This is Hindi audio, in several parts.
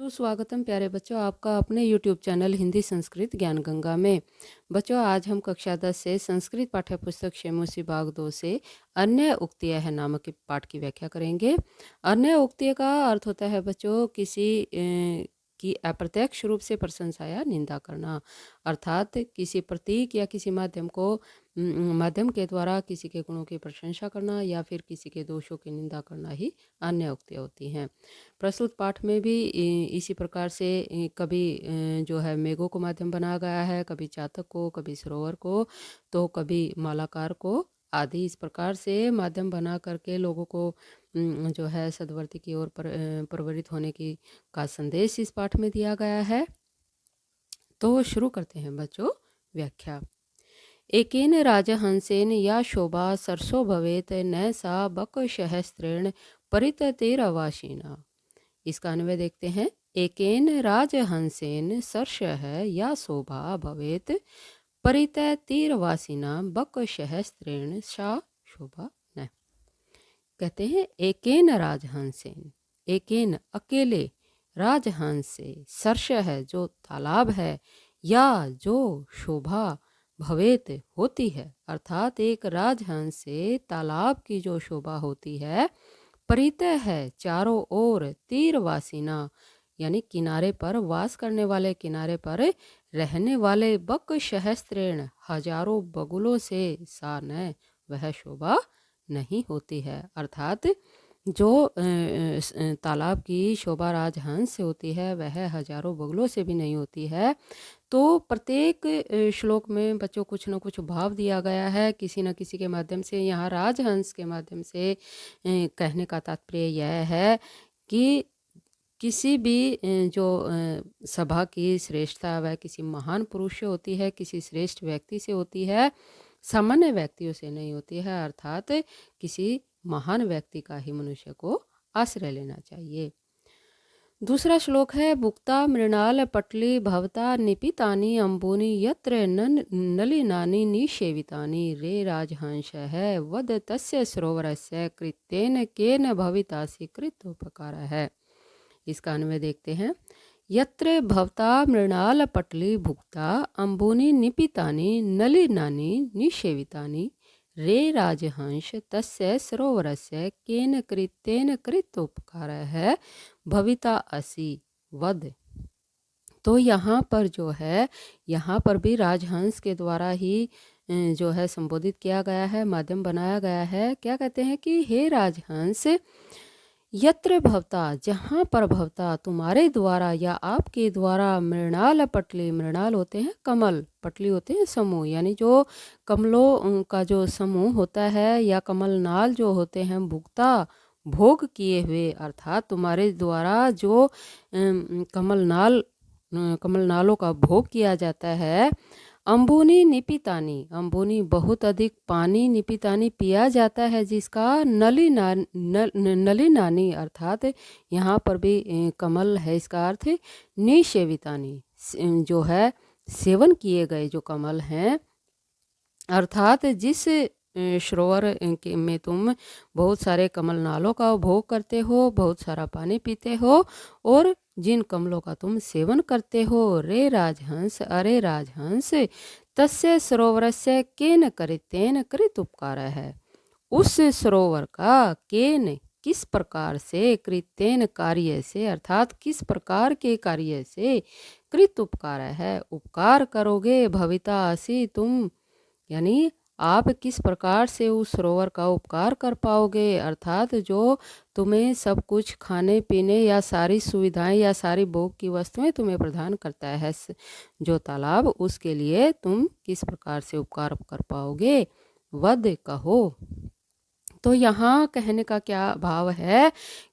सुस्वागतम प्यारे बच्चों, आपका अपने YouTube चैनल हिंदी संस्कृत ज्ञान गंगा में। बच्चों, आज हम कक्षा 10 से संस्कृत पाठ्य पुस्तक शेमोसी भाग 2 से अन्य उक्तियां है नामक के पाठ की व्याख्या करेंगे। अन्य उक्तियों का अर्थ होता है बच्चों किसी की अप्रत्यक्ष रूप से प्रशंसा या निंदा करना, अर्थात किसी प्रतीक या किसी माध्यम के द्वारा किसी के गुणों की प्रशंसा करना या फिर किसी के दोषों की निंदा करना ही अन्य उक्तियां होती हैं। प्रस्तुत पाठ में भी इसी प्रकार से कभी जो है मेघों को माध्यम बनाया गया है, कभी चातक को, कभी सरोवर को, तो कभी मालाकार को आदि। इस प्रकार से माध्यम बना करके लोगों को जो है सद्वर्ती की ओर प्रवृत्त होने की का संदेश इस पाठ में दिया गया है। तो शुरू करते हैं बच्चों व्याख्या। एकेन राजहंसेन या शोभा सरसो भवेत न सा बक सहस्त्रेण परिततेरवासिना। इसका अन्वय देखते हैं। एकेन राजहंसेन सर्ष है या शोभा भवेत परितय तीरवासिना बक सहस्त्रेण सा शोभा न। कहते हैं एकेन राजहंसेन, एकेन अकेले, राजहंस से, सर्ष है जो तालाब है, या जो शोभा भवेत होती है, अर्थात एक राजहंस से तालाब की जो शोभा होती है, परितय है चारों ओर, तीरवासिना यानी किनारे पर वास करने वाले, किनारे पर रहने वाले, बक सहस्त्रेण हजारों बगुलों से, सा न वह शोभा नहीं होती है। अर्थात जो तालाब की शोभा राजहंस से होती है वह हजारों बगुलों से भी नहीं होती है। तो प्रत्येक श्लोक में बच्चों कुछ न कुछ भाव दिया गया है किसी न किसी के माध्यम से। यहाँ राजहंस के माध्यम से कहने का तात्पर्य यह है कि किसी भी जो सभा की श्रेष्ठता वह किसी महान पुरुष से होती है, किसी श्रेष्ठ व्यक्ति से होती है, सामान्य व्यक्तियों से नहीं होती है। अर्थात किसी महान व्यक्ति का ही मनुष्य को आश्रय लेना चाहिए। दूसरा श्लोक है भुक्ता मृणाल पटली भवता निपितानि अंबुनि यत्र नलिनानि निषेवितानि रे राजहंस है वद तस्य सरोवरस्य कृत्येन केन भवितासि कृतोपकार है। इसका अन्वय देखते हैं। यत्र भवता मृणाल पटली भुक्ता अंबुनि निपितानि नलिनानि निषेवितानि रे राजहंस तस्य सरोवरस्य केन कृत्येन कृतोपकार है भविता असि वद। तो यहाँ पर जो है, यहाँ पर भी राजहंस के द्वारा ही जो है संबोधित किया गया है, माध्यम बनाया गया है। क्या कहते हैं कि हे राजहंस, यत्र भवता, जहाँ पर भवता तुम्हारे द्वारा या आपके द्वारा, मृणाल पटली, मृणाल होते हैं कमल, पटली होते हैं समूह, यानी जो कमलों का जो समूह होता है या कमल नाल जो होते हैं, भुगता भोग किए हुए, अर्थात तुम्हारे द्वारा जो कमल नालों का भोग किया जाता है। अंबुनी निपितानी, अंबुनी बहुत अधिक पानी, निपितानी पिया जाता है जिसका, नली नानी अर्थात यहाँ पर भी कमल है, इसका अर्थ निसेवितानी जो है सेवन किए गए जो कमल हैं। अर्थात जिस सरोवर में तुम बहुत सारे कमल नालों का भोग करते हो, बहुत सारा पानी पीते हो और जिन कमलों का तुम सेवन करते हो, रे राजहंस, अरे राजहंस, तस्य सरोवरस्य केन कृतेन कृत उपकार है, उस सरोवर का, केन किस प्रकार से, कृतेन कार्य से, अर्थात किस प्रकार के कार्य से, कृत उपकार है उपकार करोगे, भविता असि तुम, यानी आप किस प्रकार से उस सरोवर का उपकार कर पाओगे, अर्थात जो तुम्हें सब कुछ खाने पीने या सारी सुविधाएं या सारी भोग की वस्तुएं तुम्हें प्रदान करता है जो तालाब, उसके लिए तुम किस प्रकार से उपकार कर पाओगे, वद कहो। तो यहाँ कहने का क्या भाव है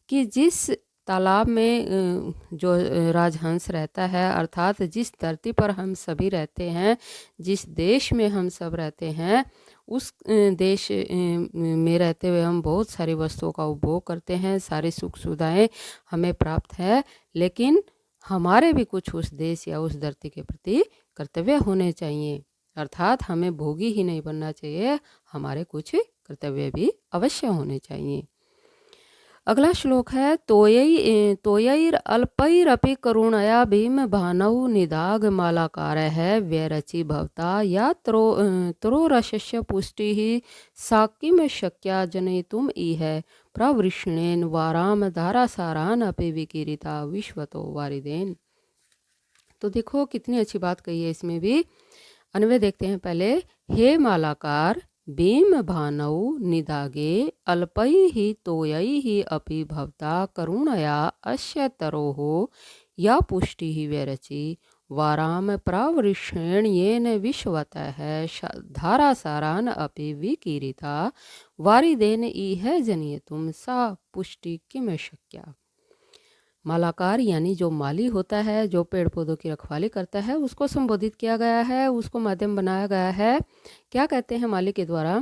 कि जिस तालाब में जो राजहंस रहता है, अर्थात जिस धरती पर हम सभी रहते हैं, जिस देश में हम सब रहते हैं, उस देश में रहते हुए हम बहुत सारी वस्तुओं का उपभोग करते हैं, सारी सुख सुविधाएं हमें प्राप्त है, लेकिन हमारे भी कुछ उस देश या उस धरती के प्रति कर्तव्य होने चाहिए। अर्थात हमें भोगी ही नहीं बनना चाहिए, हमारे कुछ कर्तव्य भी अवश्य होने चाहिए। अगला श्लोक है तोयैर अल्पैरपि करुणया भीम भानौ निदाग मालाकार है व्यरचि भवता या त्रोरसस्य पुष्टिः साकिम शक्या जनयितुम इह प्रवृष्णेन वाराम धारासारान अपि विकीरिता विश्वतो वारिदेन। तो देखो कितनी अच्छी बात कही है इसमें भी। अन्वय देखते हैं पहले। हे मालाकार भीम भानौ निदागे अल्पैः तोयैः अपि भवता करुणया अस्य तरोः या पुष्टिः व्यरचि वाराम प्रावृषेण येन विश्वतः धारासारान अपि विकीरिता वारिदेन इह जनयितुम सा पुष्टि किम शक्या। मालाकार यानी जो माली होता है, जो पेड़ पौधों की रखवाली करता है, उसको संबोधित किया गया है, उसको माध्यम बनाया गया है। क्या कहते हैं माली के द्वारा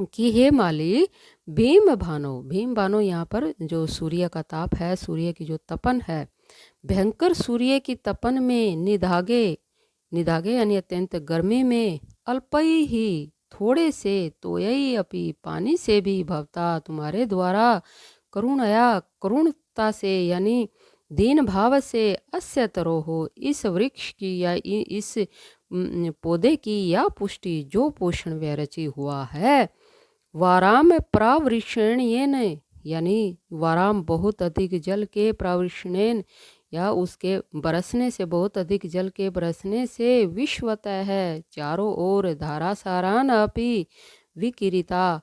कि हे माली भीम भानो यहाँ पर जो सूर्य का ताप है, सूर्य की जो तपन है, भयंकर सूर्य की तपन में निदागे यानी अत्यंत गर्मी में अल्पई ही थोड़े से तोयई अपि पानी से भी भवता तुम्हारे द्वारा करुणता से यानी दीन भाव से अस्य तरो हो इस वृक्ष की या इस पौधे की या पुष्टि जो पोषण व्यरचि हुआ है। वाराम प्रावृषण यानी वाराम बहुत अधिक जल के प्रावृषणेन या उसके बरसने से, बहुत अधिक जल के बरसने से विश्वतः है चारों ओर धारासारान अपि विकिरिता,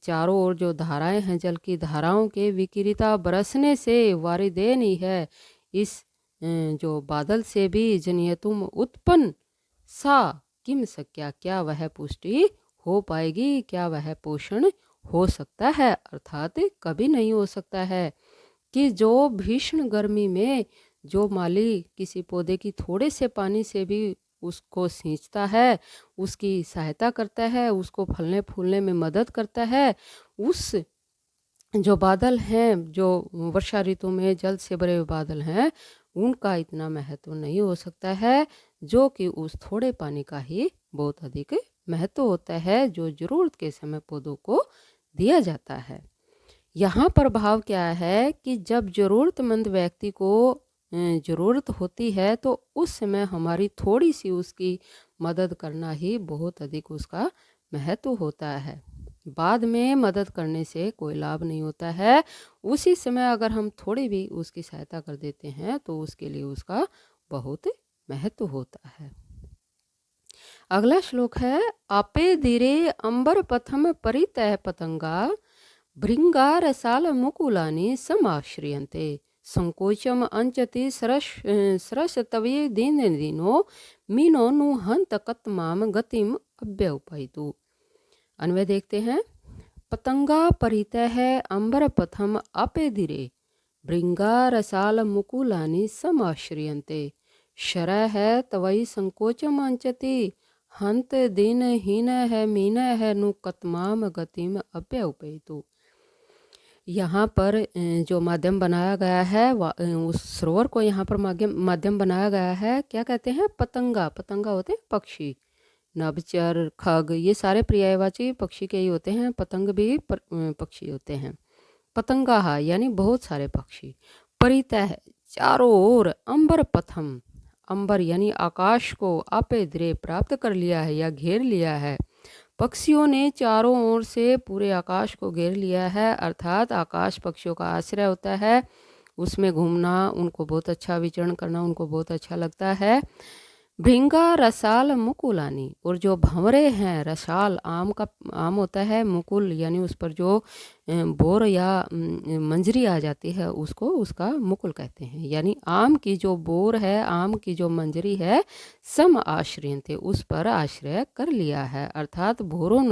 चारों ओर जो धाराएं हैं जल की धाराओं के विकिरिता बरसने से वारिदेन ही है इस जो बादल से भी जनियतुम उत्पन्न सा किम सक्या क्या वह पुष्टि हो पाएगी, क्या वह पोषण हो सकता है। अर्थात कभी नहीं हो सकता है कि जो भीषण गर्मी में जो माली किसी पौधे की थोड़े से पानी से भी उसको सींचता है, उसकी सहायता करता है, उसको फलने फूलने में मदद करता है, उस जो बादल हैं, जो वर्षा ऋतु में जल से भरे हुए बादल हैं, उनका इतना महत्व नहीं हो सकता है जो कि उस थोड़े पानी का ही बहुत अधिक महत्व होता है, जो जरूरत के समय पौधों को दिया जाता है। यहाँ पर भाव क्या है कि जब जरूरतमंद व्यक्ति को ज़रूरत होती है तो उस समय हमारी थोड़ी सी उसकी मदद करना ही बहुत अधिक उसका महत्व होता है। बाद में मदद करने से कोई लाभ नहीं होता है। उसी समय अगर हम थोड़ी भी उसकी सहायता कर देते हैं तो उसके लिए उसका बहुत महत्व होता है। अगला श्लोक है आपे धीरे अंबर पथम परितः पतंगा भृंगारसाल मुकुलानि समाश्रियन्ते संकोचम अंचति सरस तवे दिन दिनो मीनो नु हंत कतमाम गतिम अव्यउपैतु। अन्वय देखते हैं। पतंगा परितः है अंबर पथम आपे धीरे भृंगा रसाल मुकुलानि समाश्रियन्ते शरय है तवई संकोचम अंचति हंत दिन हीन है मीन है नु कतमाम गतिम अव्यउपैतु। यहाँ पर जो माध्यम बनाया गया है उस सरोवर को यहाँ पर माध्यम बनाया गया है। क्या कहते हैं? पतंगा होते हैं पक्षी, नभचर, खग, ये सारे पर्यायवाची पक्षी के ही होते हैं। पतंग भी पक्षी होते हैं। पतंगा यानी बहुत सारे पक्षी। परितः चारों ओर, अंबर पथम, अंबर यानी आकाश को आपे द्रे प्राप्त कर लिया है या घेर लिया है। पक्षियों ने चारों ओर से पूरे आकाश को घेर लिया है, अर्थात आकाश पक्षियों का आश्रय होता है। उसमें घूमना उनको बहुत अच्छा, विचरण करना उनको बहुत अच्छा लगता है। भृंगा रसाल मुकुलानी, और जो भंवरे हैं, रसाल आम होता है, मुकुल यानी उस पर जो बोर या मंजरी आ जाती है उसको उसका मुकुल कहते हैं। यानी आम की जो बोर है, आम की जो मंजरी है, सम आश्रय थे, उस पर आश्रय कर लिया है। अर्थात भंवरों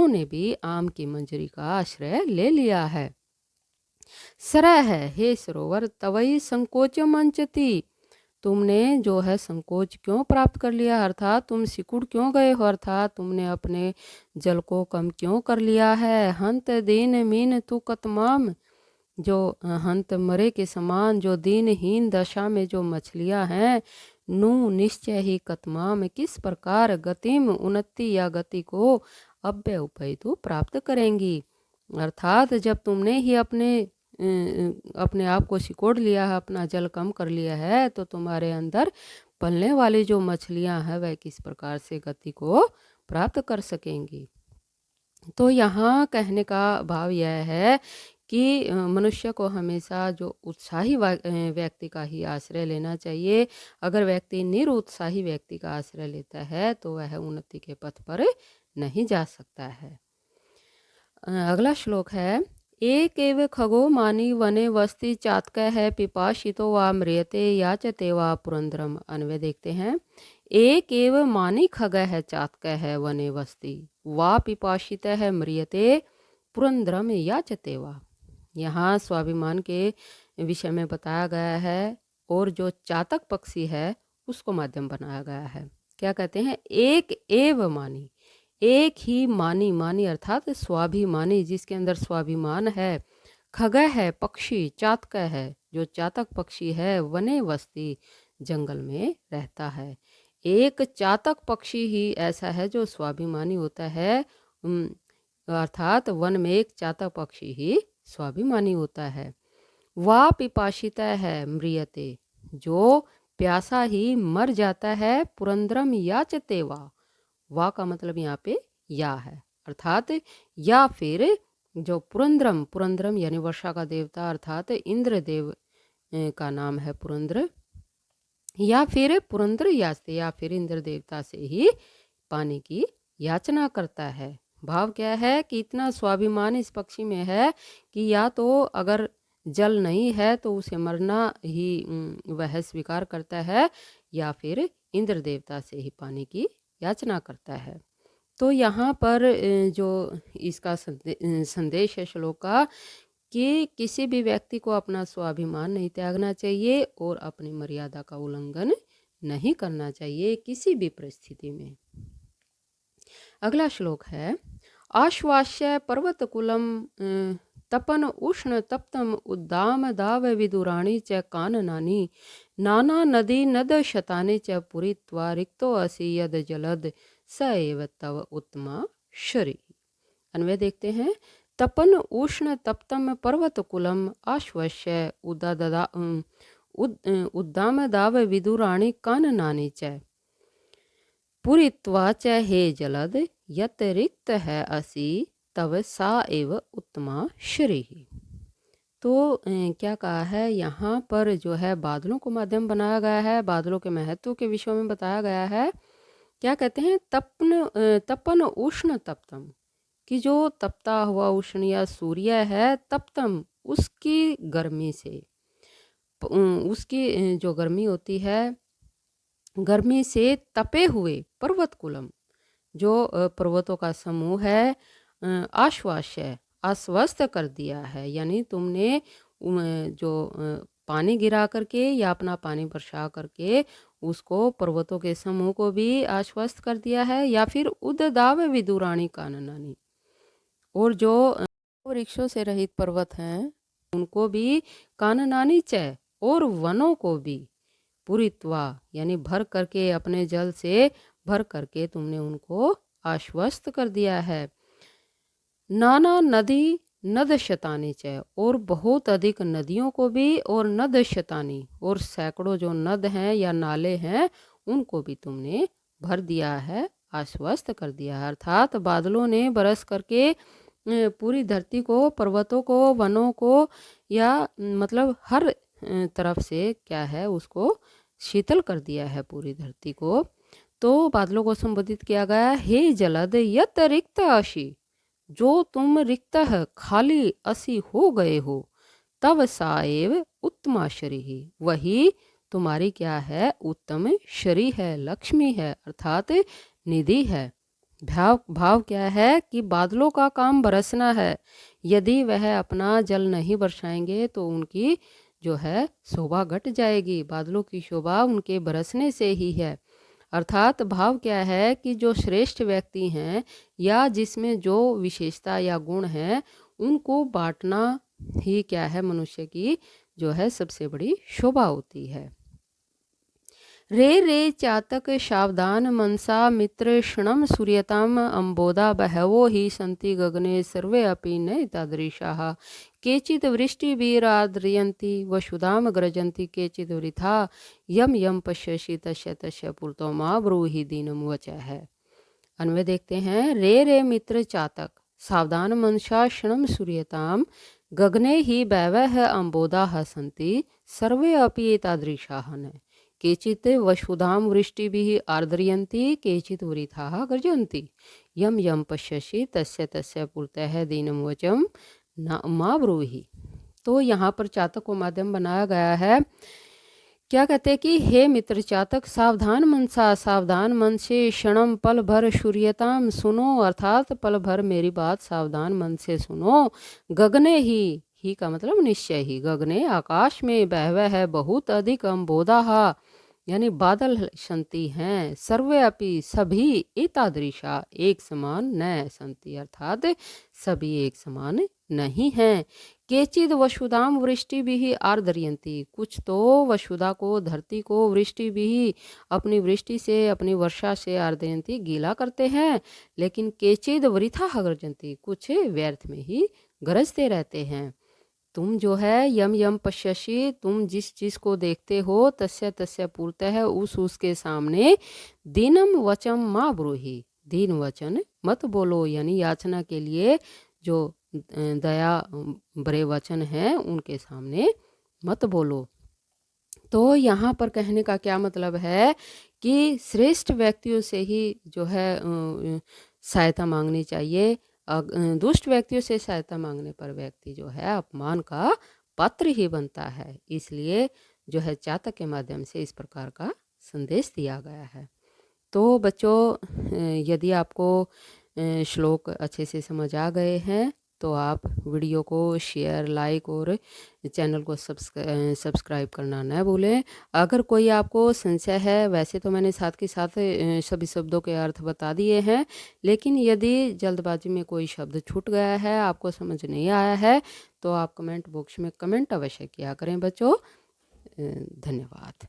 ने भी आम की मंजरी का आश्रय ले लिया है। सरह है, हे सरोवर, तवई संकोच मंचती, तुमने जो है संकोच क्यों प्राप्त कर लिया, अर्थात तुम सिकुड़ क्यों गए हो, अर्थात तुमने अपने जल को कम क्यों कर लिया है। हंत दीन मीन तू कतमाम, जो हंत मरे के समान, जो दीनहीन दशा में जो मछलियां हैं, नु निश्चय ही कतमाम, किस प्रकार गतिम उन्नति या गति को अव्यय उपैतु प्राप्त करेंगी। अर्थात जब तुमने ही अपने आप को सिकोड़ लिया है, अपना जल कम कर लिया है, तो तुम्हारे अंदर पलने वाली जो मछलियां हैं वह किस प्रकार से गति को प्राप्त कर सकेंगी। तो यहाँ कहने का भाव यह है कि मनुष्य को हमेशा जो उत्साही व्यक्ति का ही आश्रय लेना चाहिए। अगर व्यक्ति निरुत्साही व्यक्ति का आश्रय लेता है तो वह उन्नति के पथ पर नहीं जा सकता है। अगला श्लोक है, एक एव खगो मानी वने वस्ति चातक है पिपाशितो वा म्रियते याचते वा पुरंदरम। अन्वय देखते हैं। एक एव मानी खग है चातक है वने वस्ति वा पिपाशित है म्रियते पुरंदरम याचते वा। यहाँ स्वाभिमान के विषय में बताया गया है और जो चातक पक्षी है उसको माध्यम बनाया गया है। क्या कहते हैं? एक एव मानी, एक ही मानी, मानी अर्थात स्वाभिमानी, जिसके अंदर स्वाभिमान है। खग है पक्षी, चातक है जो चातक पक्षी है, वने वस्ती जंगल में रहता है। एक चातक पक्षी ही ऐसा है जो स्वाभिमानी होता है, अर्थात वन में एक चातक पक्षी ही स्वाभिमानी होता है। वा पिपाशिता है म्रियते, जो प्यासा ही मर जाता है। पुरंदरम याचते वा का मतलब यहाँ पे या है, अर्थात या फिर जो पुरंदरम, पुरंदरम यानी वर्षा का देवता अर्थात इंद्र देव का नाम है पुरंदर, या फिर पुरंदर याचते, या फिर इंद्र देवता से ही पानी की याचना करता है। भाव क्या है कि इतना स्वाभिमान इस पक्षी में है कि या तो अगर जल नहीं है तो उसे मरना ही वह स्वीकार करता है, या फिर इंद्र देवता से ही पानी की याचना करता है। तो यहाँ पर जो इसका संदेश है श्लोक का, कि किसी भी व्यक्ति को अपना स्वाभिमान नहीं त्यागना चाहिए और अपनी मर्यादा का उल्लंघन नहीं करना चाहिए किसी भी परिस्थिति में। अगला श्लोक है, आश्वास्य पर्वतकुलम तपन उष्ण तप्तम उद्दाम दाव विदुराणी च काननानी नाना नदी नद शतानि च पुरीत्वा रिक्तो असि यद जलद स एव तव उत्तमा शरी। अन्वय देखते हैं। तपन उष्ण तप्तम पर्वतकुलम आश्वस्य उद्दाम दाव विदुराणी काननानी च पुरीत्वा च हे जलद यत रिक्त है असि तव सा एव उत्तमा श्री। तो क्या कहा है यहाँ पर, जो है बादलों को माध्यम बनाया गया है, बादलों के महत्व के विषय में बताया गया है। क्या कहते हैं? तपन उष्ण तप्तम, कि जो तपता हुआ उष्ण या सूर्य है, तप्तम उसकी गर्मी से, उसकी जो गर्मी होती है, गर्मी से तपे हुए पर्वतकुलम, जो पर्वतों का समूह है, आश्वास्य आश्वस्त कर दिया है। यानी तुमने जो पानी गिरा करके या अपना पानी बरसा करके उसको, पर्वतों के समूह को भी आश्वस्त कर दिया है। या फिर उद्दाव विदुराणी काननानी, और जो वृक्षों से रहित पर्वत हैं उनको भी, काननानी च, और वनों को भी, पुरीत्वा यानी भर करके, अपने जल से भर करके तुमने उनको आश्वस्त कर दिया है। नाना नदी नद शतानी च, और बहुत अधिक नदियों को भी, और नद शतानी, और सैकड़ों जो नद हैं या नाले हैं उनको भी तुमने भर दिया है, आश्वस्त कर दिया है। अर्थात बादलों ने बरस करके पूरी धरती को, पर्वतों को, वनों को, या मतलब हर तरफ से क्या है उसको शीतल कर दिया है, पूरी धरती को। तो बादलों को संबोधित किया गया, हे जलद यत रिक्त अशी, जो तुम रिक्त खाली असी हो गए हो, तब साएव उत्तमा शरी, वही तुम्हारी क्या है? उत्तम शरी है, लक्ष्मी है, अर्थात निधि है। भाव क्या है कि बादलों का काम बरसना है, यदि वह अपना जल नहीं बरसाएंगे तो उनकी जो है शोभा घट जाएगी। बादलों की शोभा उनके बरसने से ही है। अर्थात भाव क्या है कि जो श्रेष्ठ व्यक्ति हैं या जिसमें जो विशेषता या गुण है, उनको बांटना ही क्या है? मनुष्य की जो है सबसे बड़ी शोभा होती है। रे रे चातक सावधान मनसा मित्र क्षणम सूर्यताम अम्बोदा बहवो ही सन्ति गगने सर्वे अपि न तादृशाः केचित् वृष्टिभिराद्रियन्ति वसुधाम ग्रजन्ति केचित् वृथा यम यम पश्यसि तस्य तस्य पुरतो मा ब्रूहि दीनम वचः है। अन्वय देखते हैं। रे रे मित्र चातक सावधान मनसा क्षणम सूर्यताम गगने ही बैवः अम्बोदाः सन्ति सर्वे अपि एतादृशाः न केचित् वसुधां वृष्टिभिः आर्द्रयन्ति केचित् वृथाः गर्जन्ति यम यम पश्यसि तस्य तस्य पुरतः दीनम वचम न मा ब्रूहि। तो यहाँ पर चातक को माध्यम बनाया गया है। क्या कहते हैं कि हे मित्र चातक सावधान मनसा सावधान मन से क्षणम पल भर सूर्यताम सुनो, अर्थात पल भर मेरी बात सावधान मन से सुनो। गगने ही का मतलब निश्चय ही, गगने आकाश में बहवह है बहुत अधिक अम्बोधा यानी बादल संति हैं, सर्वे अपि सभी एतादृशा एक समान न संति अर्थात सभी एक समान नहीं हैं। केचिद वसुधाम वृष्टि भी आर्द्रयन्ति कुछ तो वसुधा को धरती को वृष्टि भी अपनी वृष्टि से अपनी वर्षा से आर्द्रयन्ति गीला करते हैं, लेकिन केचिद वृथा गर्जन्ति कुछ व्यर्थ में ही गरजते रहते हैं। तुम जो है यम यम पश्यसि तुम जिस चीज को देखते हो तस्य तस्य पूर्त है उसके सामने दीनम वचम माँ ब्रूहि दीन वचन मत बोलो, यानी याचना के लिए जो दया बड़े वचन हैं उनके सामने मत बोलो। तो यहाँ पर कहने का क्या मतलब है कि श्रेष्ठ व्यक्तियों से ही जो है सहायता मांगनी चाहिए। दुष्ट व्यक्तियों से सहायता मांगने पर व्यक्ति जो है अपमान का पात्र ही बनता है। इसलिए जो है चातक के माध्यम से इस प्रकार का संदेश दिया गया है। तो बच्चों यदि आपको श्लोक अच्छे से समझ आ गए हैं तो आप वीडियो को शेयर लाइक और चैनल को सब्सक्राइब करना न भूलें। अगर कोई आपको संशय है, वैसे तो मैंने साथ के साथ सभी शब्दों के अर्थ बता दिए हैं, लेकिन यदि जल्दबाजी में कोई शब्द छूट गया है आपको समझ नहीं आया है तो आप कमेंट बॉक्स में कमेंट अवश्य किया करें बच्चों। धन्यवाद।